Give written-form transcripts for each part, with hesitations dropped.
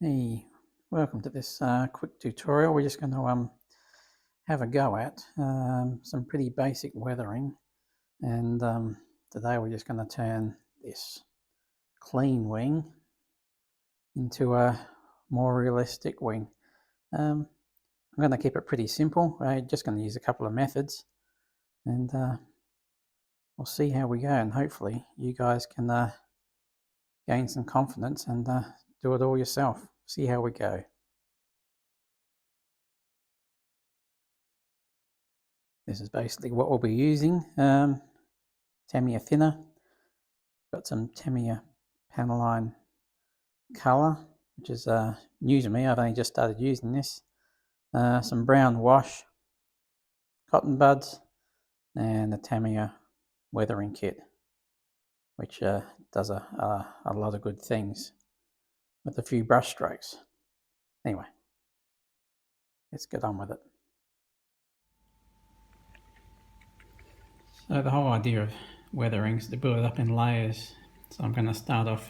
Hey, welcome to this quick tutorial. We're just going to have a go at some pretty basic weathering, and today we're just going to turn this clean wing into a more realistic wing. I'm going to keep it pretty simple. I'm just going to use a couple of methods, and we'll see how we go, and hopefully you guys can gain some confidence and do it all yourself. See how we go. This is basically what we'll be using. Tamiya thinner. Got some Tamiya Panaline colour, which is new to me. I've only just started using this. Some brown wash, cotton buds, and the Tamiya weathering kit, which does a lot of good things with a few brush strokes. Anyway, let's get on with it. So the whole idea of weathering is to build it up in layers. So I'm going to start off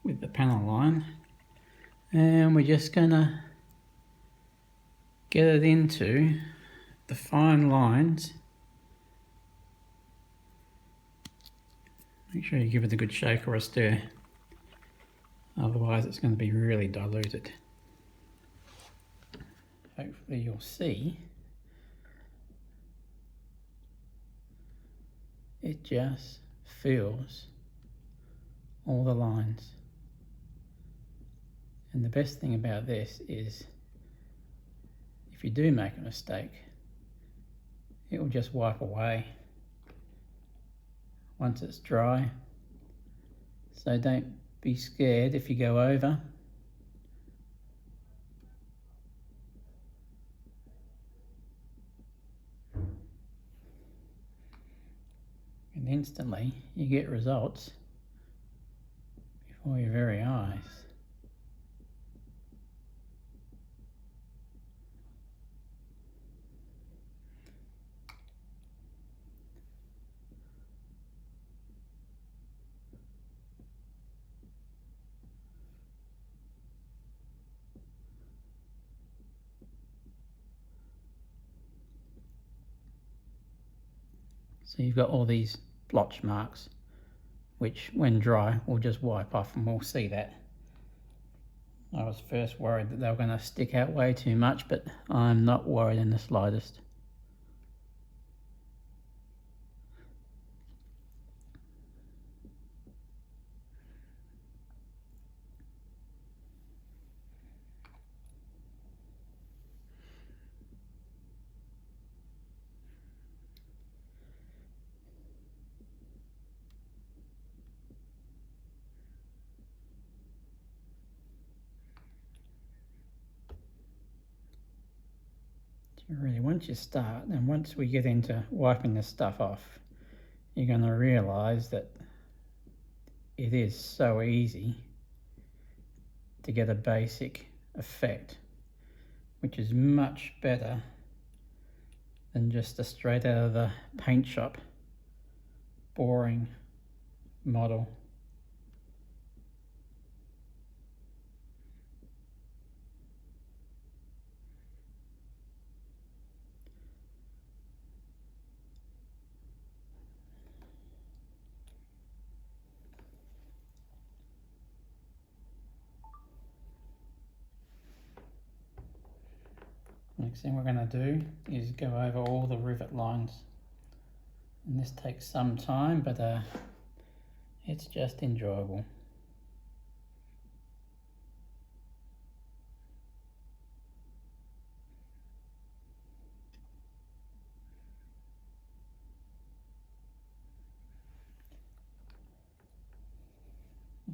with the Panaline, and we're just going to get it into the fine lines. Make sure you give it a good shake or a stir, otherwise it's going to be really diluted. Hopefully you'll see it just fills all the lines. And the best thing about this is if you do make a mistake, it will just wipe away once it's dry. So don't be scared if you go over. And instantly you get results before your very eyes. So you've got all these blotch marks, which when dry will just wipe off, and we'll see that. I was first worried that they were going to stick out way too much, but I'm not worried in the slightest. Really, once you start, and once we get into wiping this stuff off, you're going to realise that it is so easy to get a basic effect, which is much better than just a straight out of the paint shop boring model. Next thing we're going to do is go over all the rivet lines, and this takes some time, but it's just enjoyable.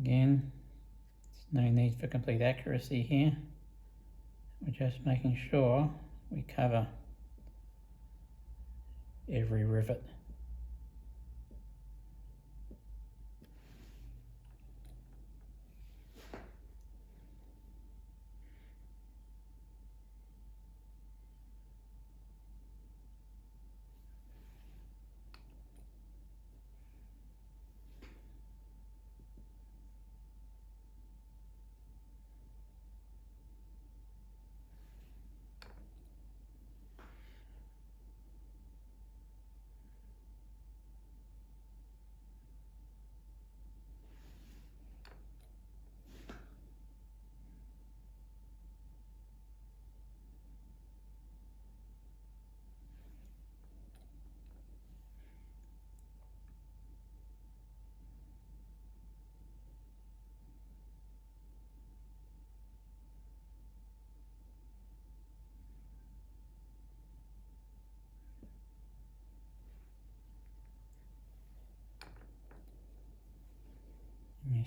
Again, there's no need for complete accuracy here. We're just making sure we cover every rivet.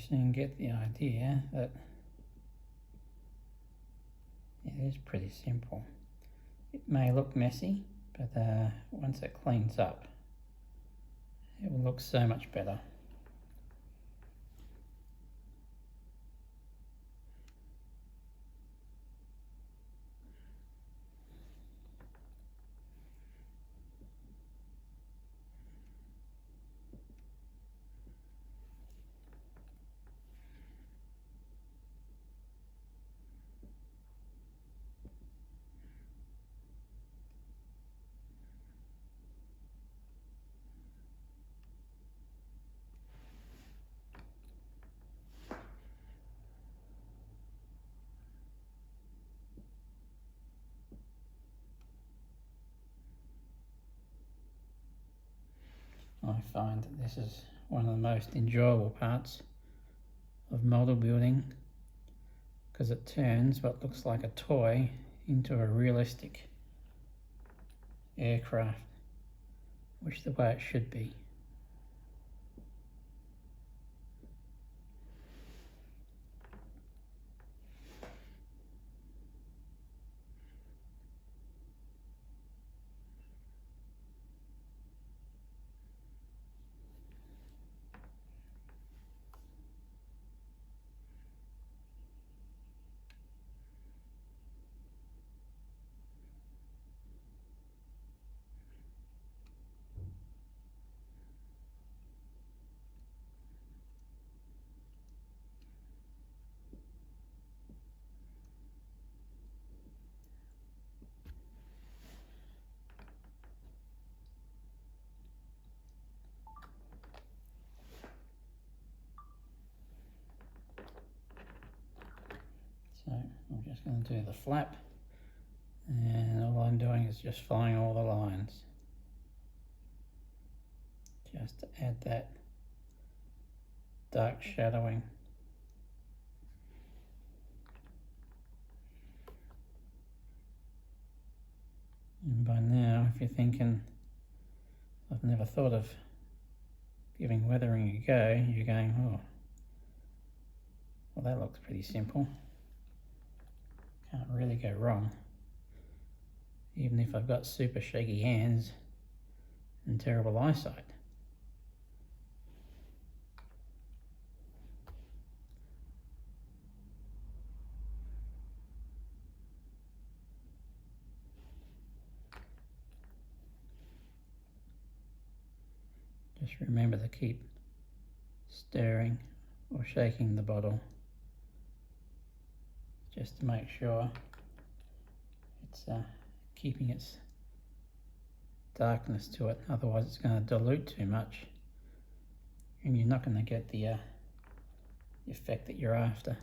soon get the idea that it is pretty simple. It may look messy, but once it cleans up, it will look so much better. I find that this is one of the most enjoyable parts of model building, because it turns what looks like a toy into a realistic aircraft, which is the way it should be. So I'm just going to do the flap, and all I'm doing is just following all the lines, just to add that dark shadowing. And by now, if you're thinking, I've never thought of giving weathering a go, you're going, oh, well, that looks pretty simple. Can't really go wrong, even if I've got super shaky hands and terrible eyesight. Just remember to keep stirring or shaking the bottle, just to make sure it's keeping its darkness to it. Otherwise it's going to dilute too much and you're not going to get the effect that you're after.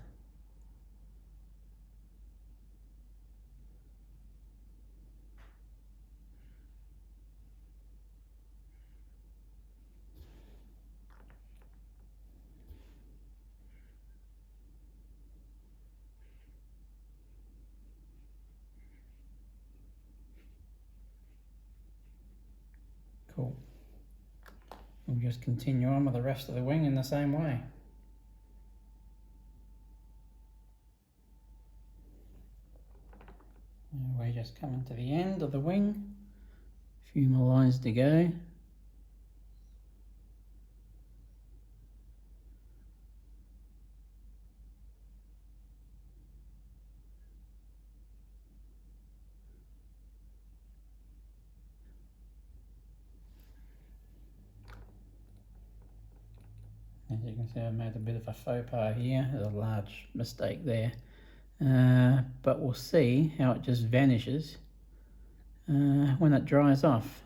Cool. We'll just continue on with the rest of the wing in the same way. And we're just coming to the end of the wing. A few more lines to go. As you can see, I've made a bit of a faux pas here. There's a large mistake there. But we'll see how it just vanishes when it dries off.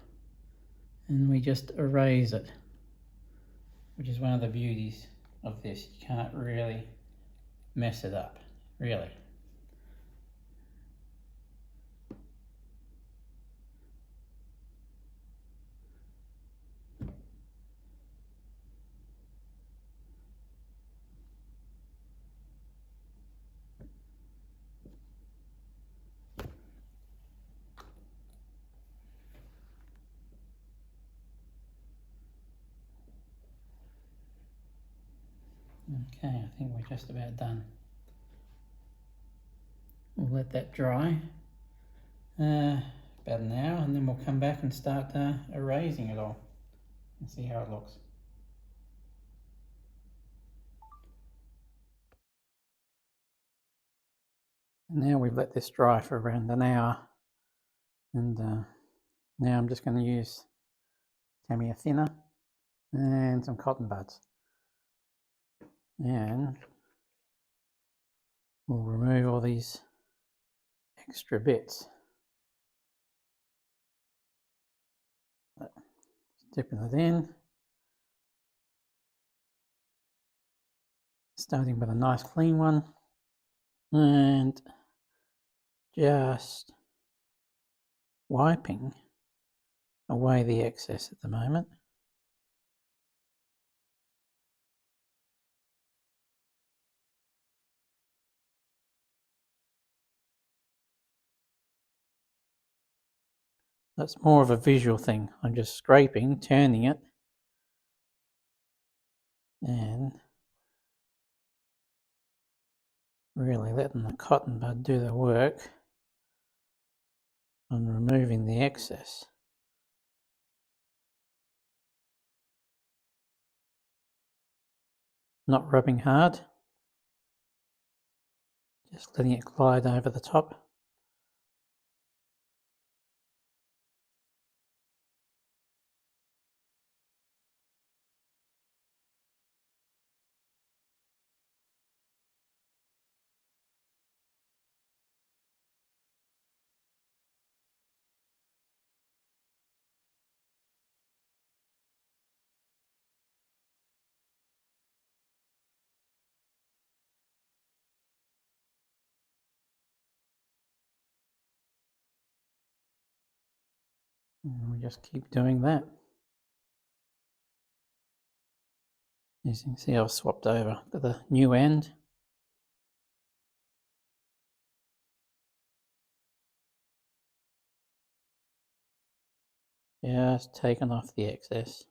And we just erase it, which is one of the beauties of this. You can't really mess it up, really. Okay, I think we're just about done. We'll let that dry about an hour, and then we'll come back and start erasing it all and see how it looks. And now we've let this dry for around an hour, and now I'm just going to use Tamiya thinner and some cotton buds, and we'll remove all these extra bits. Dipping it in, starting with a nice clean one, and just wiping away the excess at the moment. That's more of a visual thing. I'm just scraping, turning it, and really letting the cotton bud do the work on removing the excess. Not rubbing hard, just letting it glide over the top. And we just keep doing that. As you can see, I've swapped over to the new end. Just taking off the excess.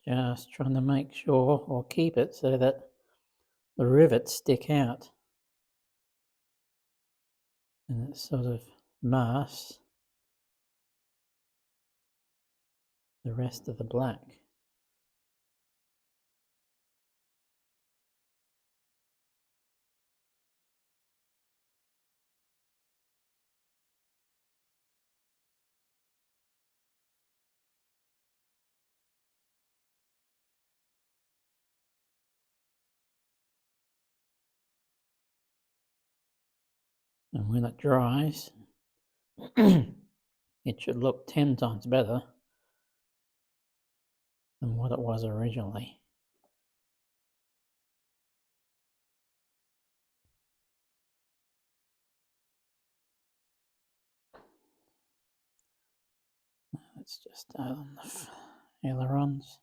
Just trying to make sure or keep it so that the rivets stick out and it sort of masks the rest of the black. And when it dries, it should look 10 times better than what it was originally. Let's just start on the ailerons.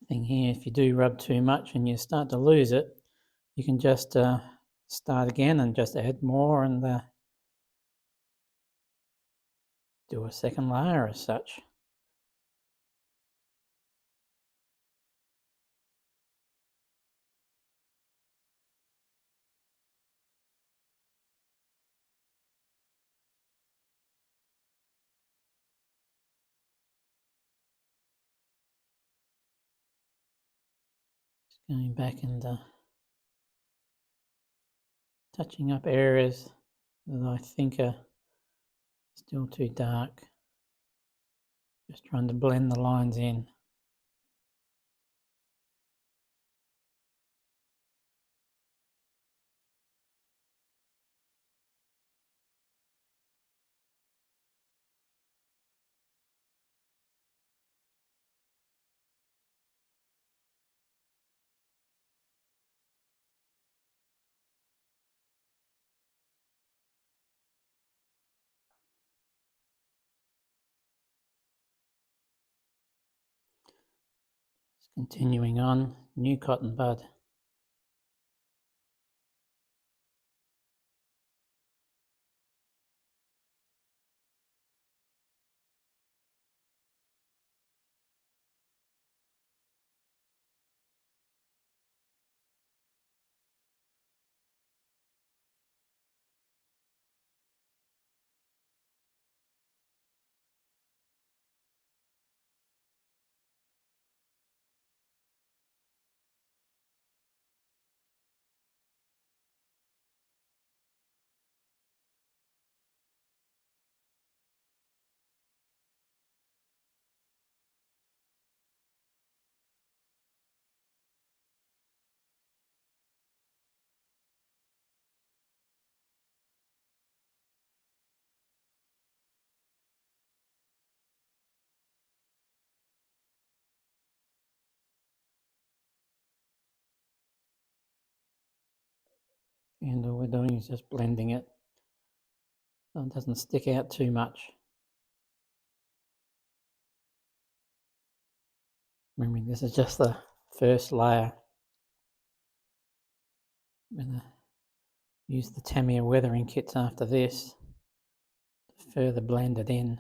Thing here, if you do rub too much and you start to lose it, you can just start again and just add more and do a second layer as such. Just going back and touching up areas that I think are still too dark. Just trying to blend the lines in. Continuing on, new cotton bud. And all we're doing is just blending it so it doesn't stick out too much. Remembering this is just the first layer. I'm going to use the Tamiya weathering kits after this to further blend it in.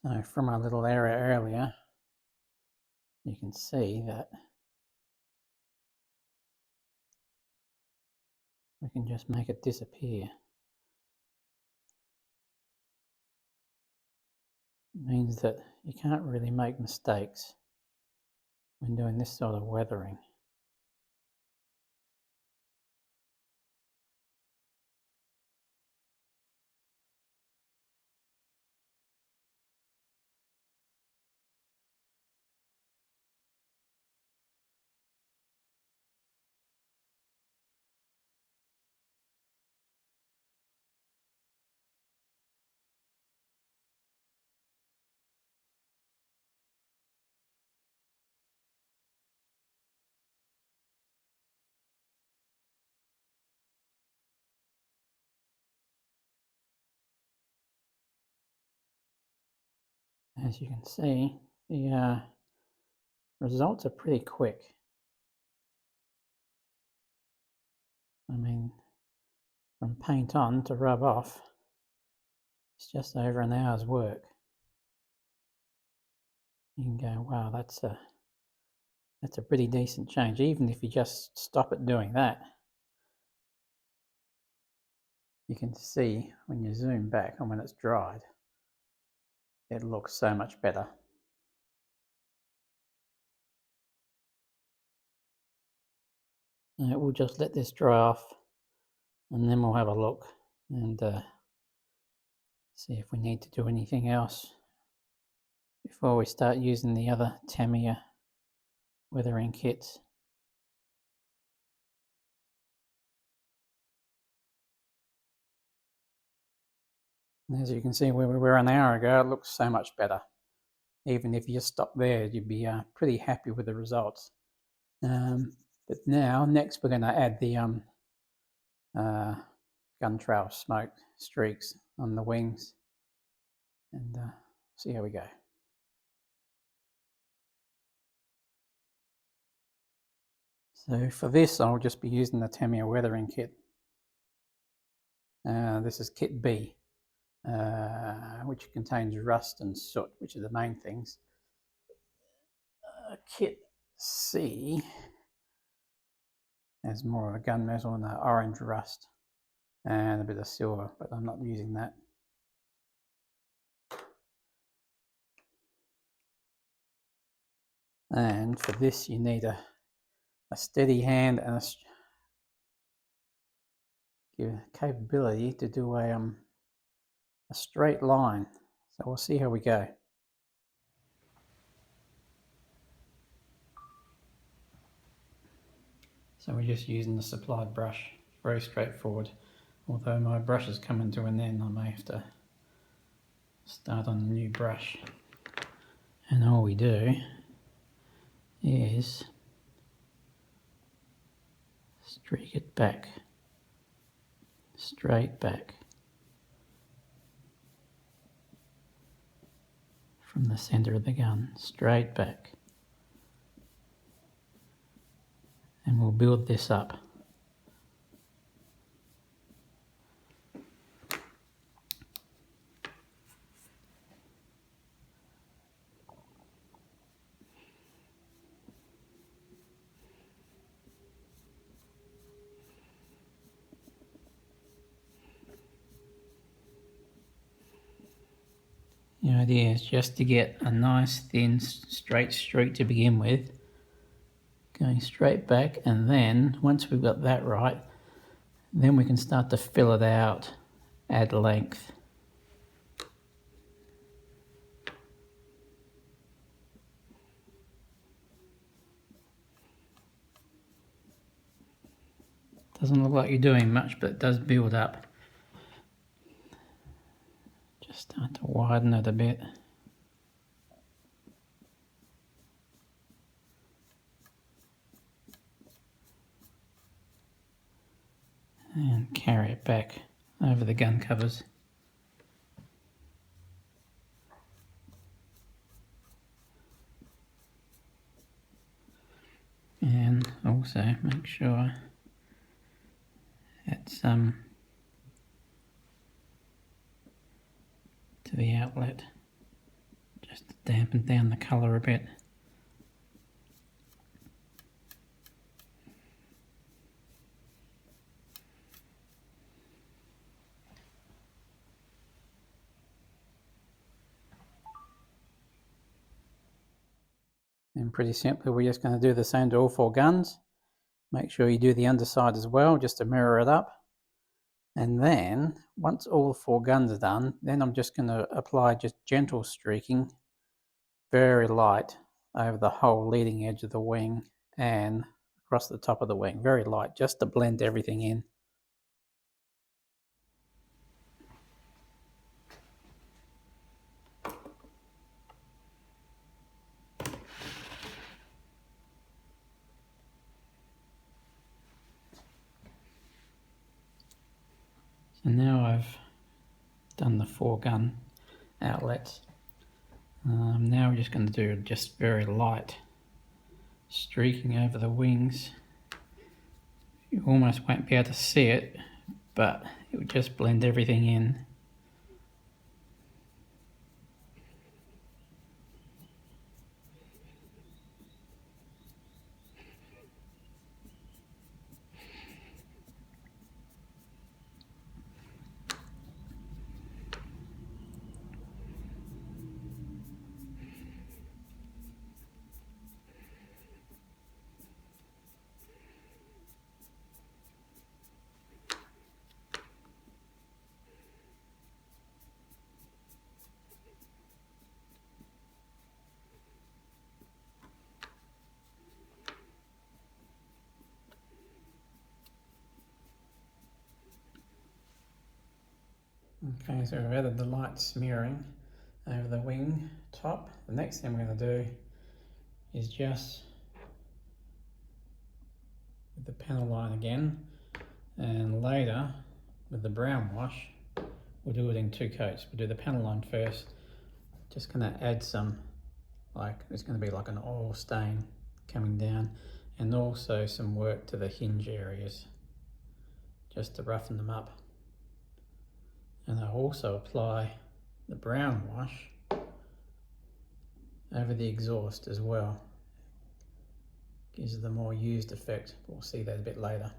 So from our little area earlier, you can see that we can just make it disappear. It means that you can't really make mistakes when doing this sort of weathering. As you can see, the results are pretty quick. I mean, from paint on to rub off, it's just over an hour's work. You can go, wow, that's a pretty decent change, even if you just stop it doing that. You can see when you zoom back and when it's dried, it looks so much better. We'll just let this dry off and then we'll have a look and see if we need to do anything else before we start using the other Tamiya weathering kits. And as you can see where we were an hour ago, it looks so much better. Even if you just stop there, you'd be pretty happy with the results. But now, next we're going to add the gun trail smoke streaks on the wings and see how we go. So for this, I'll just be using the Tamiya weathering kit. This is kit B, which contains rust and soot, which are the main things. Kit C has more of a gunmetal and an orange rust and a bit of silver, but I'm not using that. And for this, you need a steady hand and a capability to do a straight line. So we'll see how we go. So we're just using the supplied brush, very straightforward. Although my brush is coming to an end, I may have to start on a new brush. And all we do is streak it back, straight back from the center of the gun, straight back. And we'll build this up. The idea is just to get a nice thin straight streak to begin with, going straight back, and then once we've got that right, then we can start to fill it out, add length. Doesn't look like you're doing much, but it does build up. Just start to widen it a bit. And carry it back over the gun covers. And also make sure that's to the outlet, just to dampen down the colour a bit. And pretty simply, we're just going to do the same to all four guns. Make sure you do the underside as well, just to mirror it up. And then, once all four guns are done, then I'm just going to apply just gentle streaking, very light, over the whole leading edge of the wing and across the top of the wing. Very light, just to blend everything in. So now I've done the four gun outlets. Now we're just going to do just very light streaking over the wings. You almost won't be able to see it, but it would just blend everything in. Okay, so we've added the light smearing over the wing top. The next thing we're going to do is just with the panel line again, and later with the brown wash we'll do it in two coats. We'll do the panel line first, just going to add some, like it's going to be like an oil stain coming down, and also some work to the hinge areas just to roughen them up. And I'll also apply the brown wash over the exhaust as well. Gives it the more used effect. We'll see that a bit later.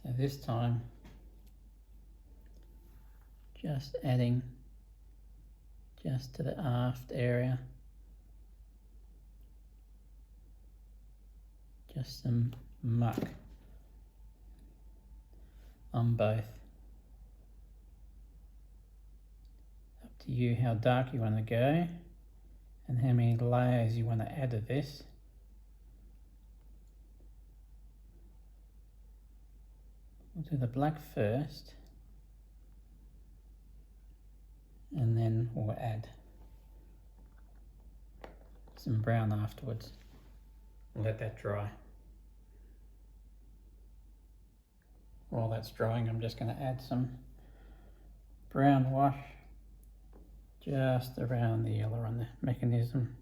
So this time, just adding just to the aft area, just some muck on both. Up to you how dark you want to go and how many layers you want to add to this. We'll do the black first, and then we'll add some brown afterwards. Let that dry. While that's drying, I'm just going to add some brown wash just around the yellow on the mechanism.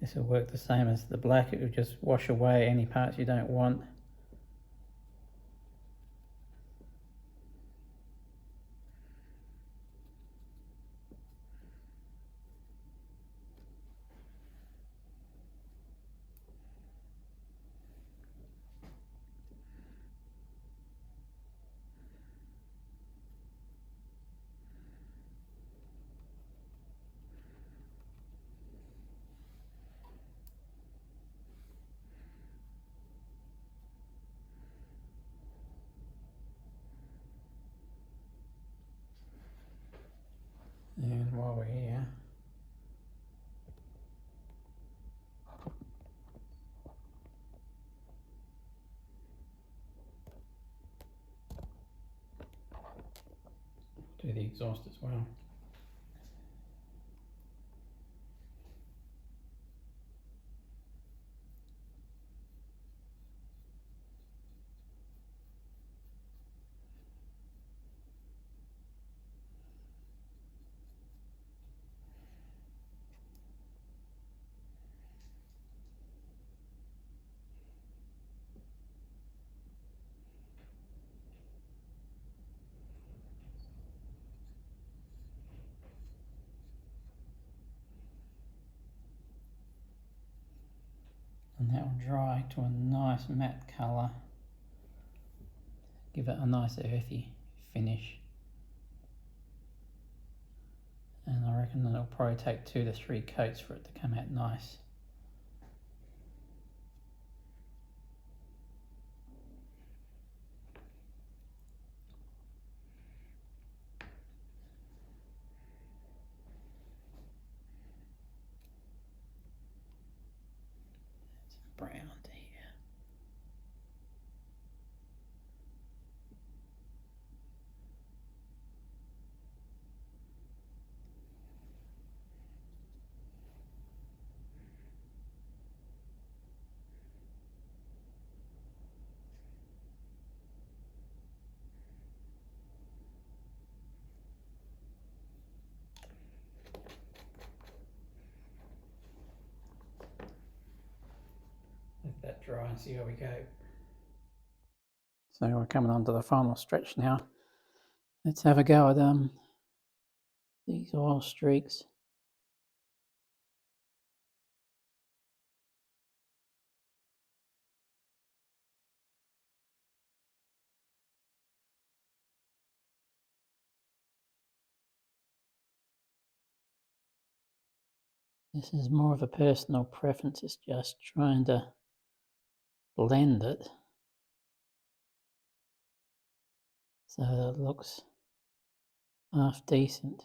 This will work the same as the black. It will just wash away any parts you don't want. And while we're here, do the exhaust as well. And that will dry to a nice matte colour. Give it a nice earthy finish. And I reckon it'll probably take 2 to 3 coats for it to come out nice. Some brown to here. Let that dry and see how we go. So we're coming on to the final stretch now. Let's have a go at these oil streaks. This is more of a personal preference. It's just trying to blend it so that it looks half decent.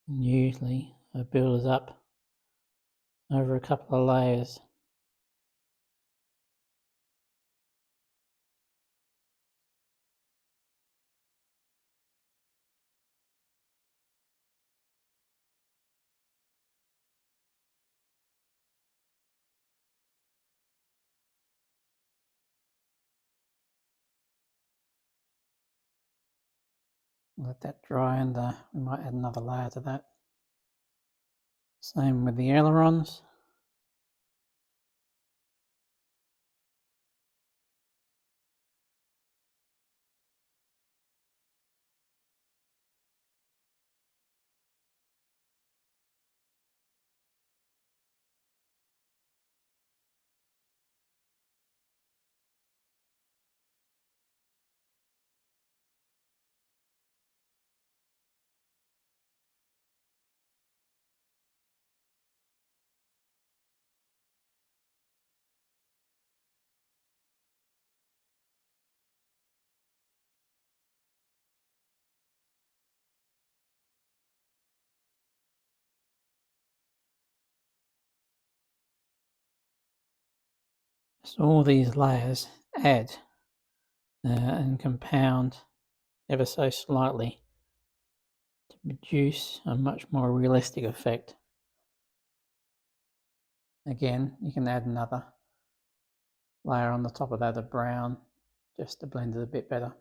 And usually I build it up over a couple of layers. Let that dry, and we might add another layer to that. Same with the ailerons. So all these layers add and compound ever so slightly to produce a much more realistic effect. Again, you can add another layer on the top of that of brown just to blend it a bit better.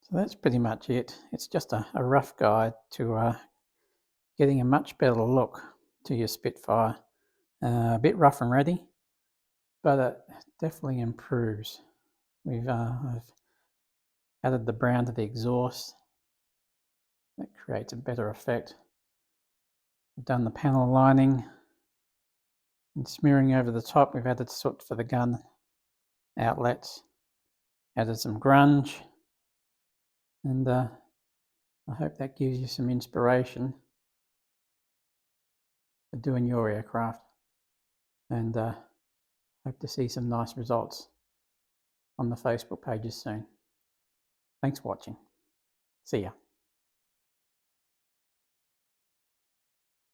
So that's pretty much it. It's just a rough guide to getting a much better look to your Spitfire. A bit rough and ready, but it definitely improves. I've added the brown to the exhaust. That creates a better effect. We've done the panel lining and smearing over the top. We've added soot for the gun outlets, added some grunge, and I hope that gives you some inspiration for doing your aircraft, and hope to see some nice results on the Facebook pages soon. Thanks for watching. See ya.